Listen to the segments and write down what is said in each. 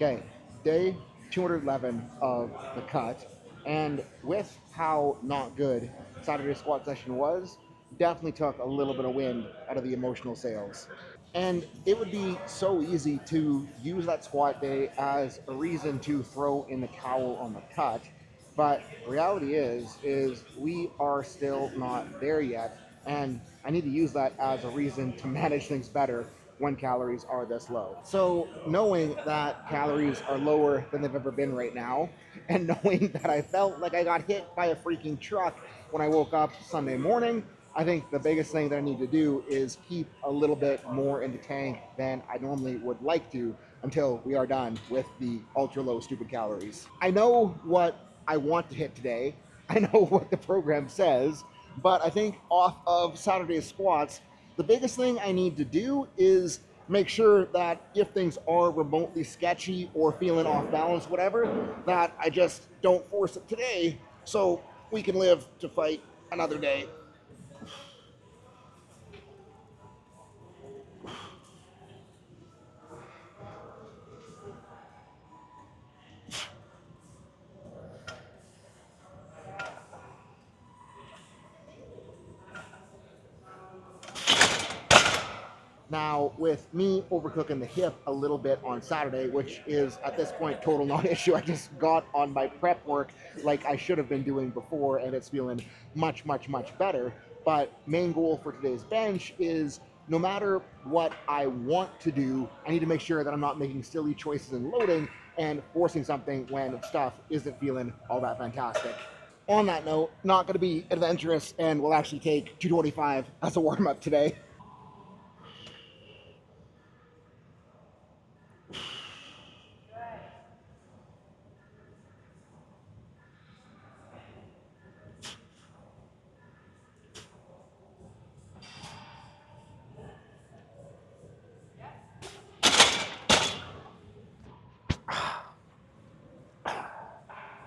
Okay, day 211 of the cut, and with how not good Saturday squat session was, definitely took a little bit of wind out of the emotional sails. And it would be so easy to use that squat day as a reason to throw in the towel on the cut, but reality is we are still not there yet, and I need to use that as a reason to manage things better when calories are this low. So knowing that calories are lower than they've ever been right now, and knowing that I felt like I got hit by a freaking truck when I woke up Sunday morning, I think the biggest thing that I need to do is keep a little bit more in the tank than I normally would like to until we are done with the ultra low stupid calories. I know what I want to hit today. I know what the program says, but I think off of Saturday's squats, the biggest thing I need to do is make sure that if things are remotely sketchy or feeling off balance, whatever, that I just don't force it today so we can live to fight another day. Now, with me overcooking the hip a little bit on Saturday, which is at this point total non-issue, I just got on my prep work like I should have been doing before, and it's feeling much, much, much better. But main goal for today's bench is no matter what I want to do, I need to make sure that I'm not making silly choices in loading and forcing something when stuff isn't feeling all that fantastic. On that note, not going to be adventurous, and we'll actually take 225 as a warm-up today.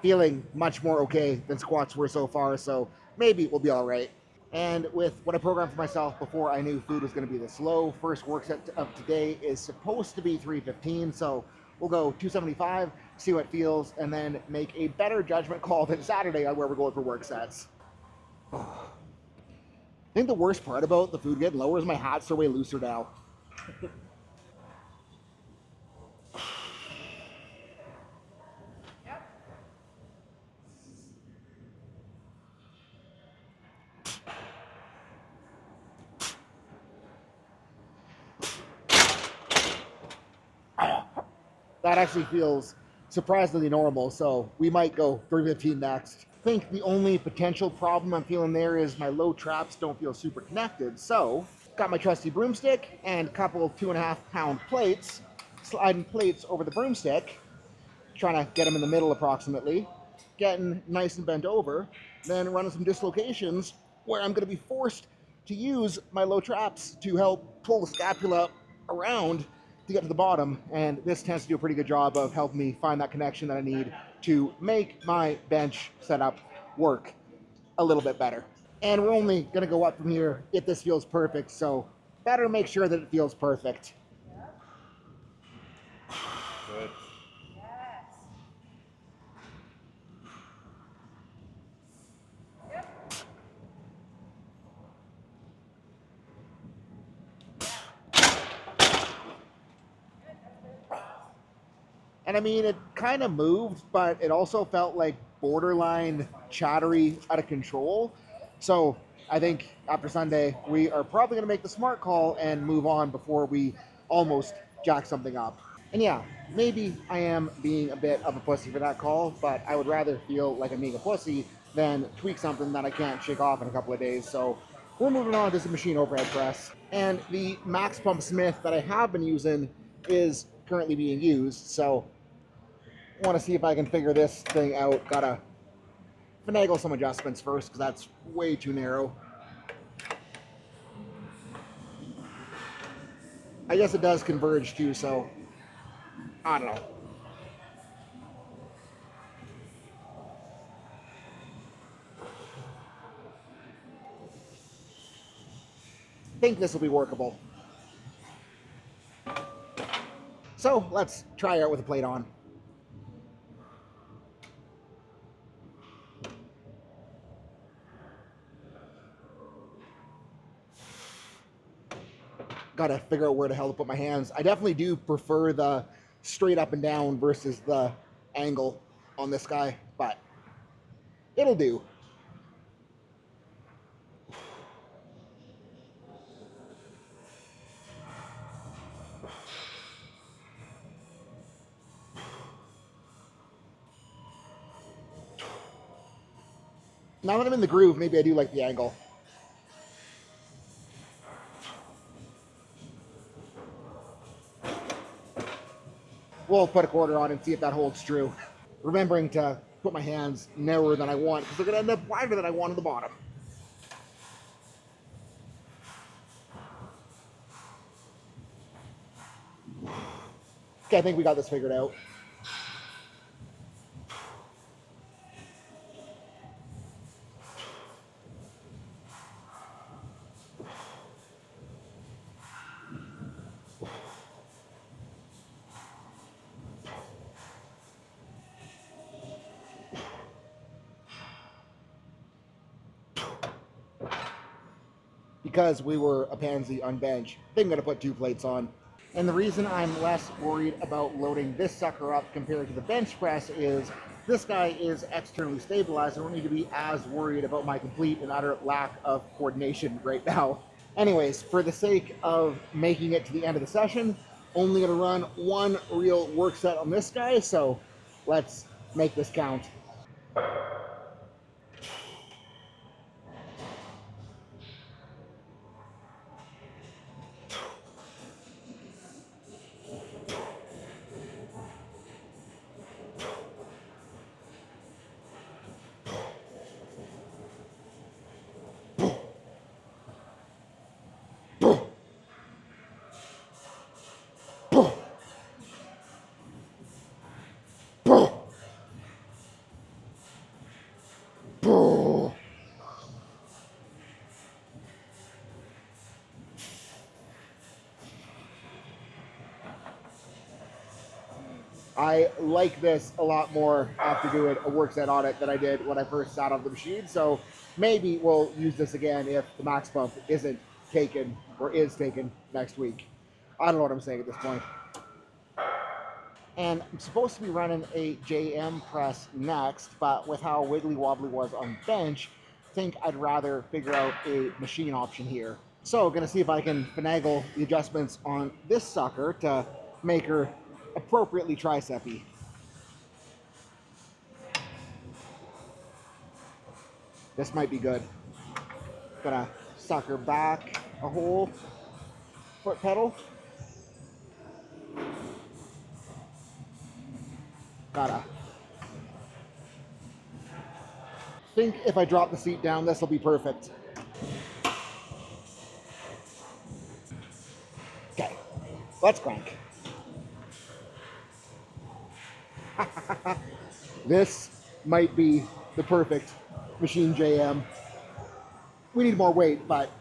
Feeling much more okay than squats were so far, so maybe we'll be all right. And with what I programmed for myself before I knew food was going to be this low, first work set of today is supposed to be 315, so we'll go 275, see what it feels, and then make a better judgment call than Saturday on where we're going for work sets. I think the worst part about the food getting lower is my hats are way looser now. That actually feels surprisingly normal, so we might go 315 next. I think the only potential problem I'm feeling there is my low traps don't feel super connected, so got my trusty broomstick and a couple 2.5 pound plates, sliding plates over the broomstick, trying to get them in the middle approximately, getting nice and bent over, then running some dislocations where I'm going to be forced to use my low traps to help pull the scapula around to get to the bottom, and this tends to do a pretty good job of helping me find that connection that I need to make my bench setup work a little bit better. And we're only going to go up from here if this feels perfect, so better make sure that it feels perfect. Good. And I mean, it kind of moved, but it also felt like borderline chattery, out of control. So I think after Sunday, we are probably going to make the smart call and move on before we almost jack something up. And yeah, maybe I am being a bit of a pussy for that call, but I would rather feel like I'm being a pussy than tweak something that I can't shake off in a couple of days. So we're moving on to the machine overhead press. And the Max Pump Smith that I have been using is currently being used. So I want to see if I can figure this thing out. Gotta finagle some adjustments first because that's way too narrow. I guess it does converge too, so I don't know. I think this will be workable. So let's try out with a plate on. Gotta figure out where the hell to put my hands. I definitely do prefer the straight up and down versus the angle on this guy, but it'll do. Now that I'm in the groove, maybe I do like the angle. We'll put a quarter on and see if that holds true. Remembering to put my hands narrower than I want, because they're going to end up wider than I want at the bottom. Okay, I think we got this figured out. Because we were a pansy on bench, I think I'm going to put 2 plates on. And the reason I'm less worried about loading this sucker up compared to the bench press is this guy is externally stabilized. I don't need to be as worried about my complete and utter lack of coordination right now. Anyways, for the sake of making it to the end of the session, only going to run 1 real work set on this guy, so let's make this count. I like this a lot more after doing a work set on it than I did when I first sat on the machine. So maybe we'll use this again if the max pump isn't taken or is taken next week. I don't know what I'm saying at this point. And I'm supposed to be running a JM press next, but with how wiggly wobbly was on bench, I think I'd rather figure out a machine option here. So gonna see if I can finagle the adjustments on this sucker to make her appropriately tricepy. This might be good. Gonna suck her back a whole foot pedal. Gotta think if I drop the seat down, this will be perfect. Okay, let's crank. This might be the perfect machine JM. We need more weight, but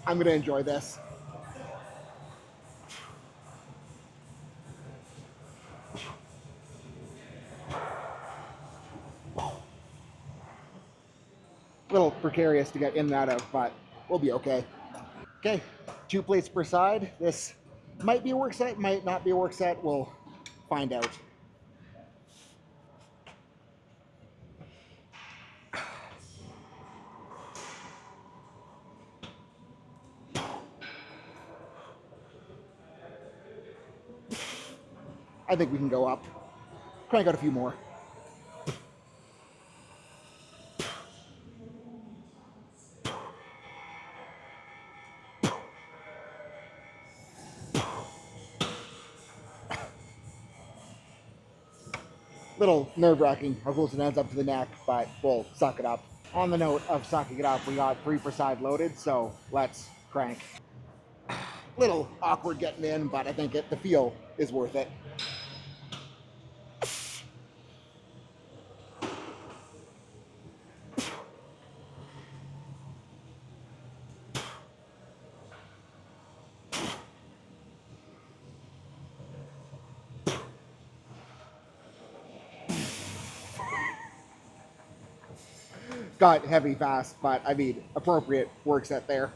I'm gonna enjoy this. A little precarious to get in and out of, but we'll be okay. Okay, 2 plates per side. This might be a work set, might not be a work set. We'll find out. I think we can go up. Crank out a few more. Little nerve-wracking how close it ends up to the neck, but we'll suck it up. On the note of sucking it up, we got 3 per side loaded, so let's crank. Little awkward getting in, but I think the feel is worth it. got heavy fast, but I mean, appropriate work set there.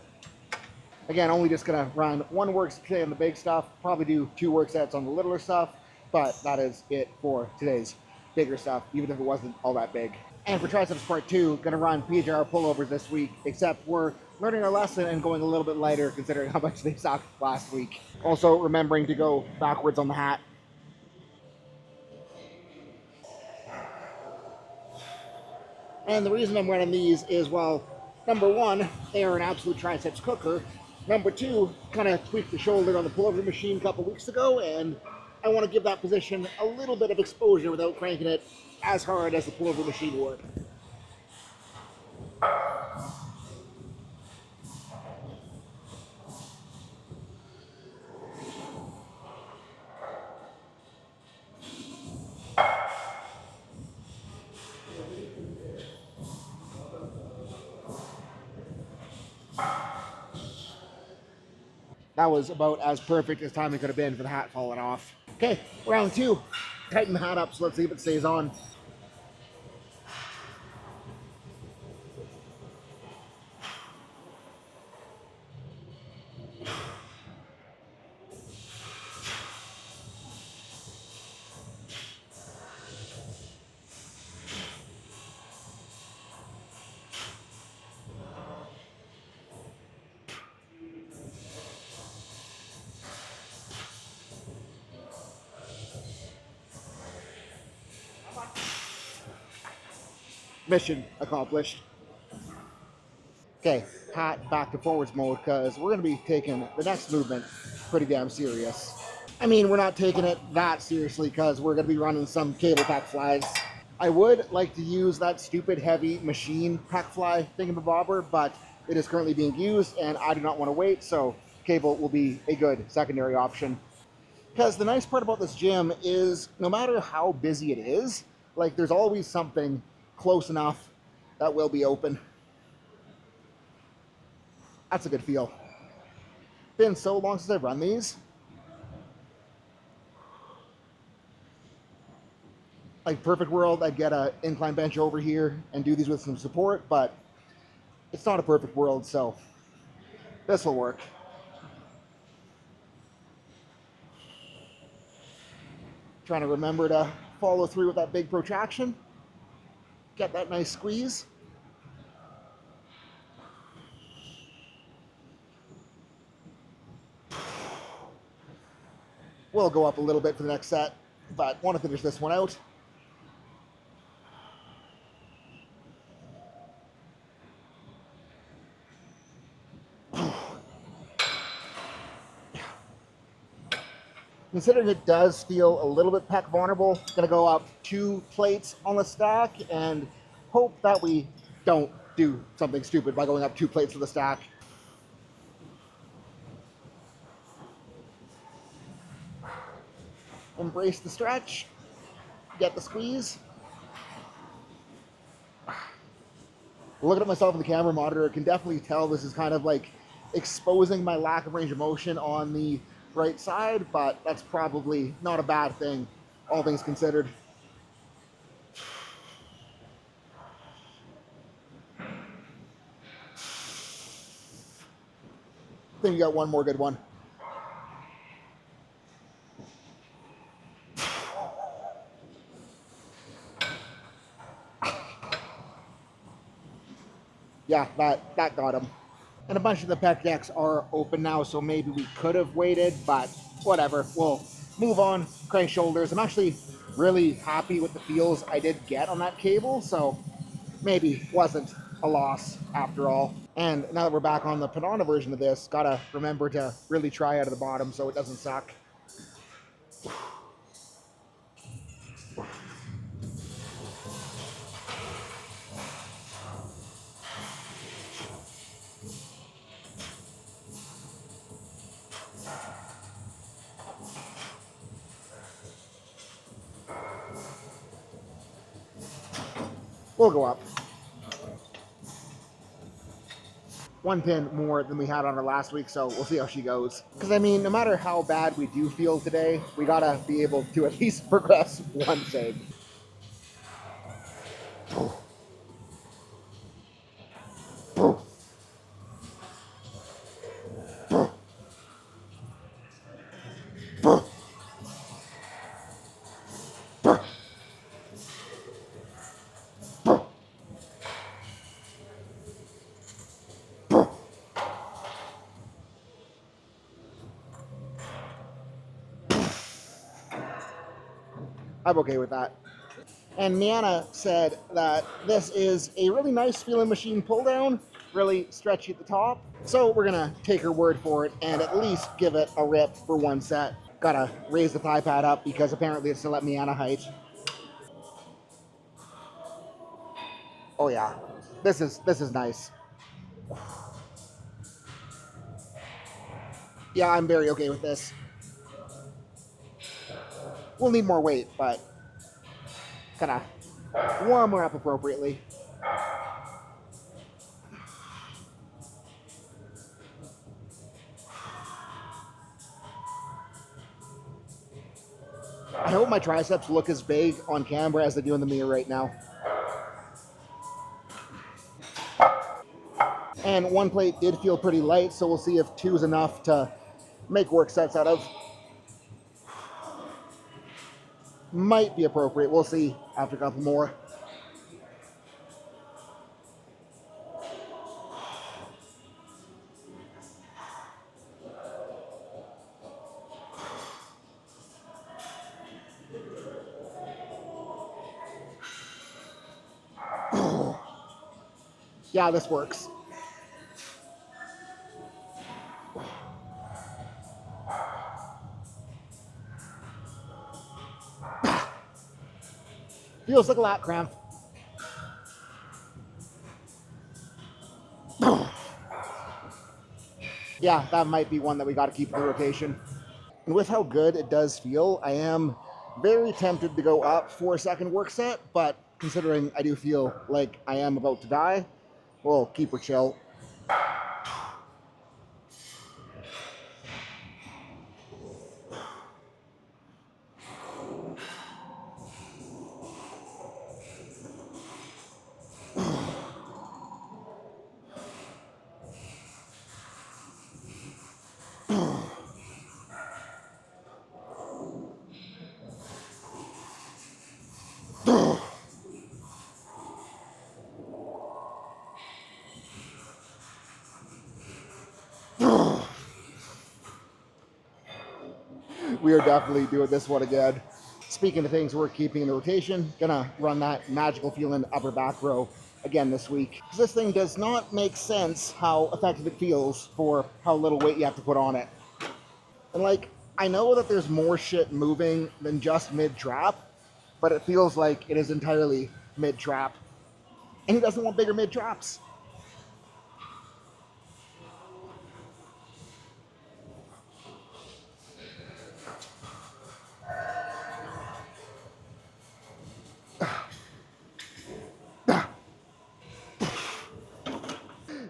Again, only just gonna run one work set on the big stuff, probably do 2 work sets on the littler stuff, but that is it for today's bigger stuff, even if it wasn't all that big. And for triceps part 2, gonna run PJR pullovers this week, except we're learning our lesson and going a little bit lighter considering how much they sucked last week. Also remembering to go backwards on the hat. And the reason I'm running these is, well, number one, they are an absolute triceps cooker. Number two, kind of tweaked the shoulder on the pullover machine a couple weeks ago, and I want to give that position a little bit of exposure without cranking it as hard as the pullover machine would. That was about as perfect as time it could have been for the hat falling off. Okay, round 2. Tighten the hat up, so let's see if it stays on. Mission accomplished. Okay, hat back to forwards mode because we're going to be taking the next movement pretty damn serious. I mean, we're not taking it that seriously because we're going to be running some cable pack flies. I would like to use that stupid heavy machine pack fly thingamabobber, but it is currently being used and I do not want to wait, so cable will be a good secondary option. Because the nice part about this gym is no matter how busy it is, like there's always something close enough that will be open. That's a good feel. Been so long since I've run these. Like perfect world, I'd get an incline bench over here and do these with some support, but it's not a perfect world, so this will work. Trying to remember to follow through with that big protraction. Get that nice squeeze. We'll go up a little bit for the next set, but want to finish this one out. Considering it does feel a little bit pec vulnerable, gonna go up 2 plates on the stack and hope that we don't do something stupid by going up 2 plates to the stack. Embrace the stretch, get the squeeze. Looking at myself in the camera monitor, I can definitely tell this is kind of like exposing my lack of range of motion on the right side, but that's probably not a bad thing, all things considered. I think we got one more good one. Yeah, that got him. And a bunch of the pec decks are open now, so maybe we could have waited, but whatever. We'll move on, crank shoulders. I'm actually really happy with the feels I did get on that cable, so maybe wasn't a loss after all. And now that we're back on the Panana version of this, gotta remember to really try out of the bottom so it doesn't suck. We'll go up. 1 pin more than we had on her last week, so we'll see how she goes. Because, I mean, no matter how bad we do feel today, we gotta be able to at least progress one thing. I'm okay with that. And Miana said that this is a really nice feeling machine pull down, really stretchy at the top. So we're gonna take her word for it and at least give it a rip for one set. Gotta raise the thigh pad up because apparently it's still at Miana height. Oh yeah, this is nice. Yeah, I'm very okay with this. We'll need more weight, but kind of warm her up appropriately. I hope my triceps look as big on camera as they do in the mirror right now. And one plate did feel pretty light, so we'll see if two is enough to make work sets out of. Might be appropriate. We'll see after a couple more. Yeah, this works. Feels like a lat cramp. Yeah, that might be one that we got to keep in the rotation. And with how good it does feel, I am very tempted to go up for a second work set, but considering I do feel like I am about to die, we'll keep her chill. We are definitely doing this one again. Speaking of things we're keeping in the rotation, gonna run that magical feeling upper back row again this week. This thing does not make sense how effective it feels for how little weight you have to put on it. And like, I know that there's more shit moving than just mid-trap, but it feels like it is entirely mid-trap. And who doesn't want bigger mid-traps?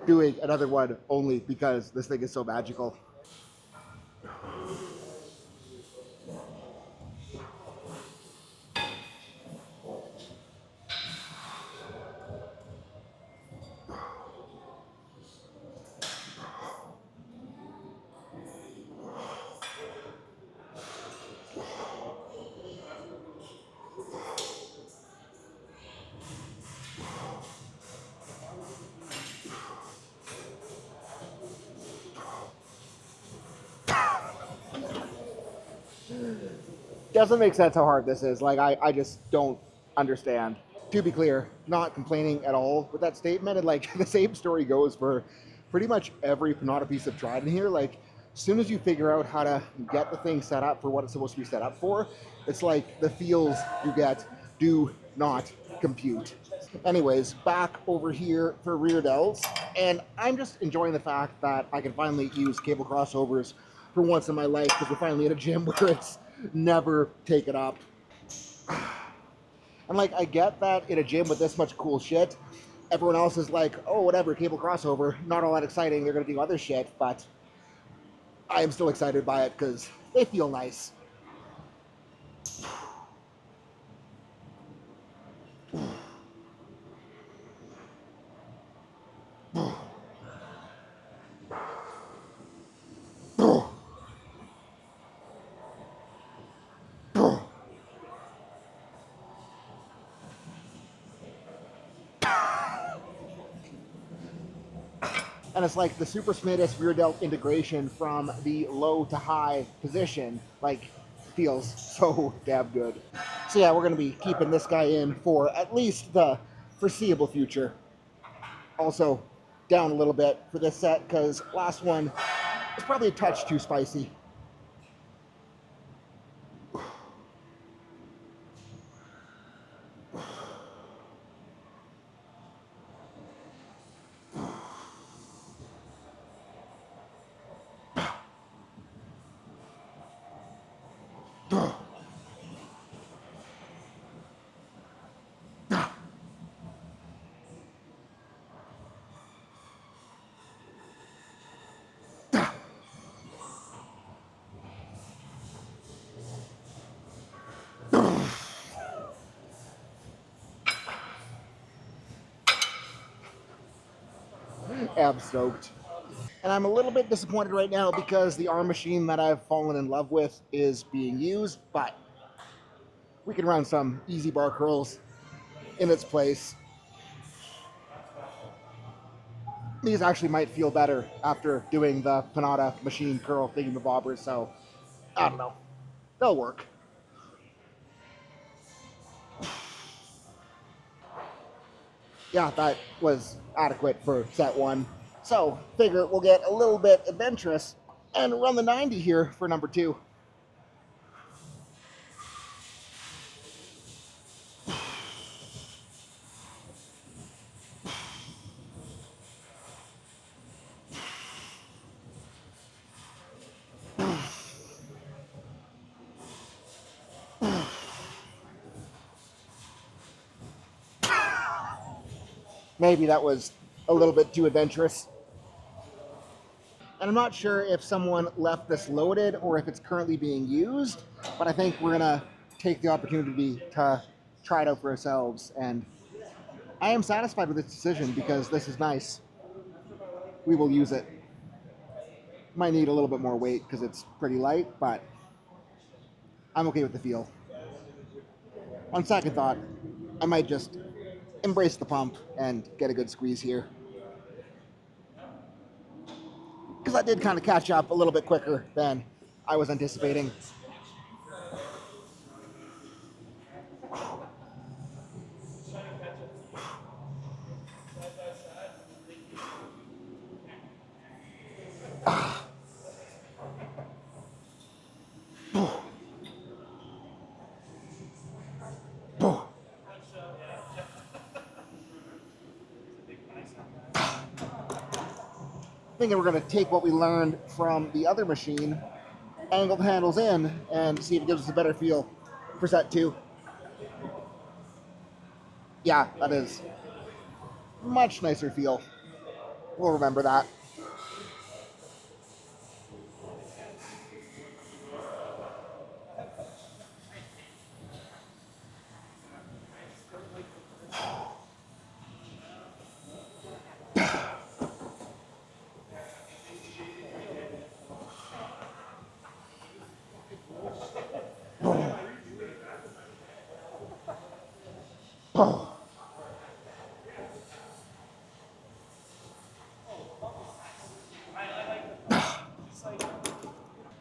Doing another one only because this thing is so magical. Doesn't make sense how hard this is. Like, I just don't understand. To be clear, not complaining at all with that statement. And like the same story goes for pretty much every Panada piece I've tried in here. Like, as soon as you figure out how to get the thing set up for what it's supposed to be set up for, it's like the feels you get do not compute. Anyways, back over here for rear delts, and I'm just enjoying the fact that I can finally use cable crossovers for once in my life because we're finally at a gym where it's never taken up. And like, I get that in a gym with this much cool shit, everyone else is like, oh, whatever, cable crossover, not all that exciting, they're gonna do other shit, but I am still excited by it because they feel nice. And it's like the super smidus rear delt integration from the low to high position, like, feels so damn good. So yeah, we're going to be keeping this guy in for at least the foreseeable future. Also, down a little bit for this set because last one was probably a touch too spicy. Ab stoked. And I'm a little bit disappointed right now because the arm machine that I've fallen in love with is being used, but we can run some easy bar curls in its place. These actually might feel better after doing the Panada machine curl thingamabobbers, so I don't know. They'll work. Yeah, that was adequate for set one. So, figure we'll get a little bit adventurous and run the 90 here for number two. Maybe that was a little bit too adventurous. And I'm not sure if someone left this loaded or if it's currently being used, but I think we're gonna take the opportunity to try it out for ourselves. And I am satisfied with this decision because this is nice. We will use it. Might need a little bit more weight because it's pretty light, but I'm okay with the feel. On second thought, I might just embrace the pump and get a good squeeze here. Because I did kind of catch up a little bit quicker than I was anticipating. Thinking we're going to take what we learned from the other machine, angle the handles in, and see if it gives us a better feel for set two. Yeah, that is much nicer feel. We'll remember that.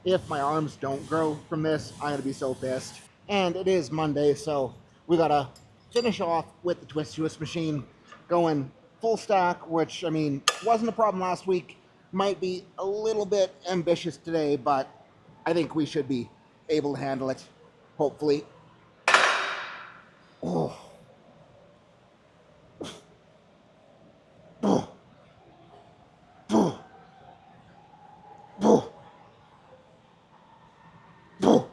If my arms don't grow from this, I'm going to be so pissed. And it is Monday, so we got to finish off with the twist machine going full stack, which, I mean, wasn't a problem last week. Might be a little bit ambitious today, but I think we should be able to handle it, hopefully. Oh. Oh. Oh. Oh. Oh.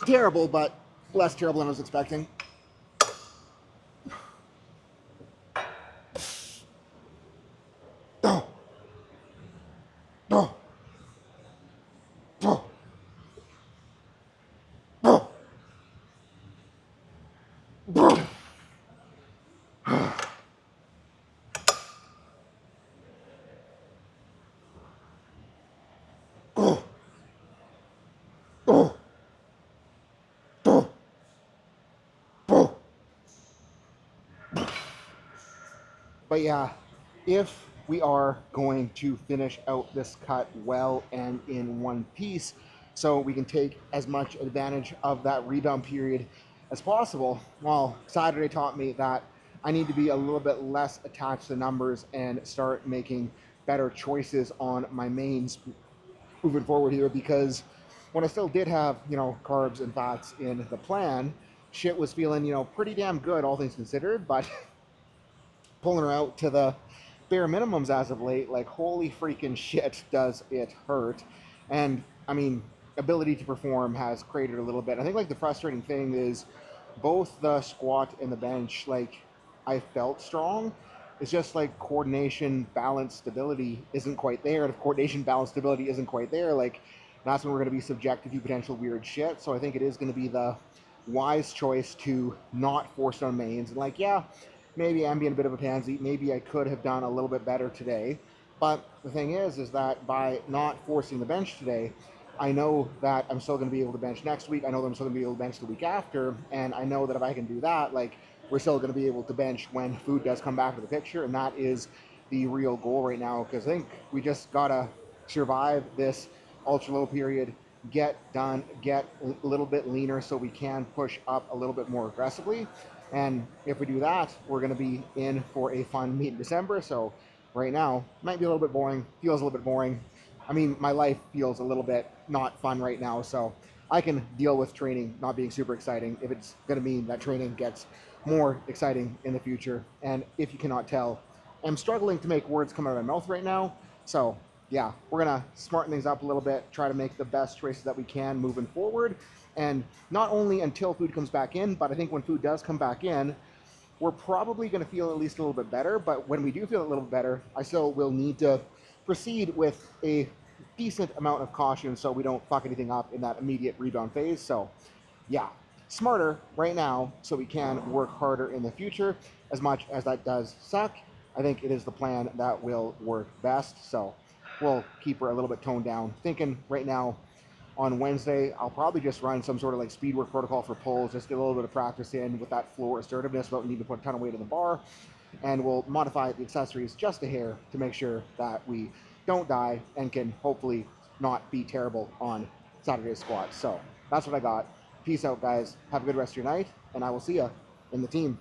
Terrible, but less terrible than I was expecting. Oh. Oh. Oh. Oh. Oh. Oh. Oh. Oh. Oh. But yeah, if we are going to finish out this cut well and in one piece, so we can take as much advantage of that rebound period as possible. Well, Saturday taught me that I need to be a little bit less attached to numbers and start making better choices on my mains moving forward here, because when I still did have, carbs and fats in the plan, shit was feeling, pretty damn good, all things considered, but pulling her out to the bare minimums as of late, like, holy freaking shit, does it hurt. And I mean, ability to perform has cratered a little bit. I think, like, the frustrating thing is both the squat and the bench, like, I felt strong. It's just like coordination, balance, stability isn't quite there. And if coordination, balance, stability isn't quite there, like, that's when we're going to be subjected to potential weird shit. So I think it is going to be the wise choice to not force on mains. And, like, yeah, maybe I'm being a bit of a pansy. Maybe I could have done a little bit better today. But the thing is that by not forcing the bench today, I know that I'm still going to be able to bench next week. I know that I'm still going to be able to bench the week after. And I know that if I can do that, like, we're still going to be able to bench when food does come back to the picture. And that is the real goal right now, because I think we just got to survive this ultra low period, get done, get a little bit leaner so we can push up a little bit more aggressively. And if we do that, we're going to be in for a fun meet in December. So right now, might be a little bit boring, feels a little bit boring. I mean, my life feels a little bit not fun right now. So I can deal with training not being super exciting if it's going to mean that training gets more exciting in the future. And if you cannot tell, I'm struggling to make words come out of my mouth right now. So yeah, we're going to smarten things up a little bit, try to make the best choices that we can moving forward. And not only until food comes back in, but I think when food does come back in, we're probably going to feel at least a little bit better. But when we do feel a little bit better, I still will need to proceed with a decent amount of caution so we don't fuck anything up in that immediate rebound phase. So yeah, smarter right now so we can work harder in the future. As much as that does suck, I think it is the plan that will work best. So we'll keep her a little bit toned down. Thinking right now, on Wednesday, I'll probably just run some sort of like speed work protocol for pulls, just get a little bit of practice in with that floor assertiveness without needing to put a ton of weight in the bar. And we'll modify the accessories just a hair to make sure that we don't die and can hopefully not be terrible on Saturday's squats. So that's what I got. Peace out, guys. Have a good rest of your night, and I will see you in the team.